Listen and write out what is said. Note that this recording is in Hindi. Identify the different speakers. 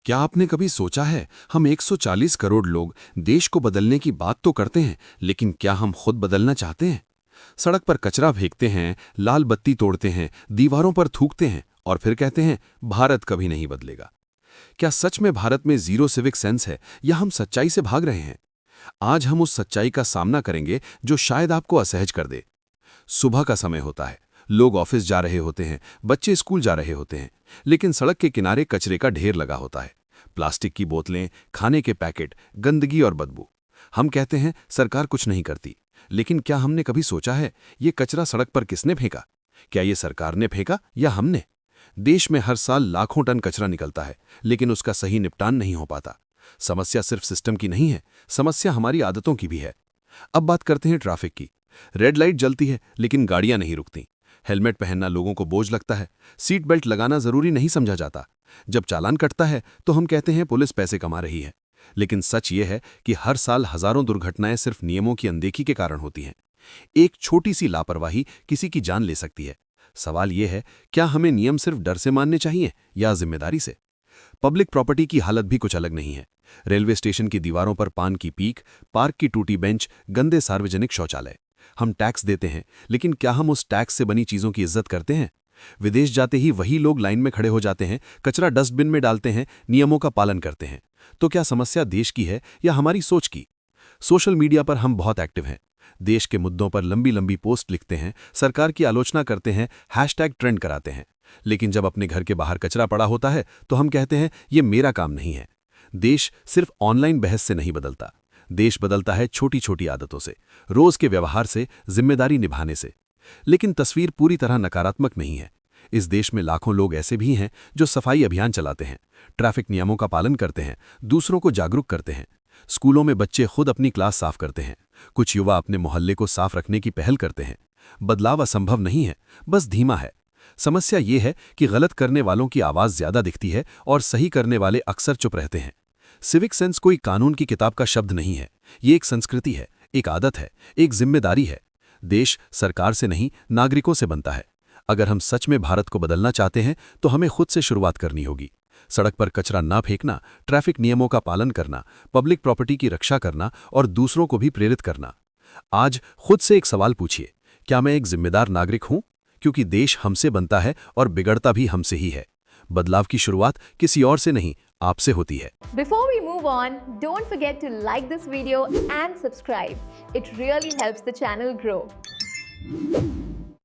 Speaker 1: क्या आपने कभी सोचा है, हम 140 करोड़ लोग देश को बदलने की बात तो करते हैं, लेकिन क्या हम खुद बदलना चाहते हैं? सड़क पर कचरा फेंकते हैं, लाल बत्ती तोड़ते हैं, दीवारों पर थूकते हैं और फिर कहते हैं भारत कभी नहीं बदलेगा। क्या सच में भारत में जीरो सिविक सेंस है या हम सच्चाई से भाग रहे हैं? आज हम उस सच्चाई का सामना करेंगे जो शायद आपको असहज कर दे। सुबह का समय होता है, लोग ऑफिस जा रहे होते हैं, बच्चे स्कूल जा रहे होते हैं, लेकिन सड़क के किनारे कचरे का ढेर लगा होता है। प्लास्टिक की बोतलें, खाने के पैकेट, गंदगी और बदबू। हम कहते हैं सरकार कुछ नहीं करती, लेकिन क्या हमने कभी सोचा है ये कचरा सड़क पर किसने फेंका? क्या ये सरकार ने फेंका या हमने? देश में हर साल लाखों टन कचरा निकलता है, लेकिन उसका सही निपटान नहीं हो पाता। समस्या सिर्फ सिस्टम की नहीं है, समस्या हमारी आदतों की भी है। अब बात करते हैं ट्रैफिक की। रेड लाइट जलती है, लेकिन गाड़ियां नहीं रुकती। हेलमेट पहनना लोगों को बोझ लगता है, सीट बेल्ट लगाना जरूरी नहीं समझा जाता। जब चालान कटता है तो हम कहते हैं पुलिस पैसे कमा रही है, लेकिन सच ये है कि हर साल हजारों दुर्घटनाएं सिर्फ नियमों की अनदेखी के कारण होती हैं। एक छोटी सी लापरवाही किसी की जान ले सकती है। सवाल यह है, क्या हमें नियम सिर्फ डर से मानने चाहिए या जिम्मेदारी से? पब्लिक प्रॉपर्टी की हालत भी कुछ अलग नहीं है। रेलवे स्टेशन की दीवारों पर पान की पीक, पार्क की टूटी बेंच, गंदे सार्वजनिक शौचालय। हम टैक्स देते हैं, लेकिन क्या हम उस टैक्स से बनी चीजों की इज्जत करते हैं? विदेश जाते ही वही लोग लाइन में खड़े हो जाते हैं, कचरा डस्टबिन में डालते हैं, नियमों का पालन करते हैं। तो क्या समस्या देश की है या हमारी सोच की? सोशल मीडिया पर हम बहुत एक्टिव हैं। देश के मुद्दों पर लंबी लंबी पोस्ट लिखते हैं, सरकार की आलोचना करते हैं, हैशटैग ट्रेंड कराते हैं। लेकिन जब अपने घर के बाहर कचरा पड़ा होता है तो हम कहते हैं ये मेरा काम नहीं है। देश सिर्फ ऑनलाइन बहस से नहीं बदलता। देश बदलता है छोटी छोटी आदतों से, रोज के व्यवहार से, जिम्मेदारी निभाने से। लेकिन तस्वीर पूरी तरह नकारात्मक नहीं है। इस देश में लाखों लोग ऐसे भी हैं जो सफाई अभियान चलाते हैं, ट्रैफिक नियमों का पालन करते हैं, दूसरों को जागरूक करते हैं। स्कूलों में बच्चे खुद अपनी क्लास साफ करते हैं। कुछ युवा अपने मोहल्ले को साफ रखने की पहल करते हैं। बदलाव असंभव नहीं है, बस धीमा है। समस्या ये है कि गलत करने वालों की आवाज ज्यादा दिखती है और सही करने वाले अक्सर चुप रहते हैं। सिविक सेंस कोई कानून की किताब का शब्द नहीं है, ये एक संस्कृति है, एक आदत है, एक जिम्मेदारी है। देश सरकार से नहीं, नागरिकों से बनता है। अगर हम सच में भारत को बदलना चाहते हैं तो हमें खुद से शुरुआत करनी होगी। सड़क पर कचरा ना फेंकना, ट्रैफिक नियमों का पालन करना, पब्लिक प्रॉपर्टी की रक्षा करना और दूसरों को भी प्रेरित करना। आज खुद से एक सवाल पूछिए, क्या मैं एक जिम्मेदार नागरिक हूं? क्योंकि देश हमसे बनता है और बिगड़ता भी हमसे ही है। बदलाव की शुरुआत किसी और से नहीं, आपसे होती है।
Speaker 2: Before we move on, don't forget to like this video and subscribe. It really helps the channel grow.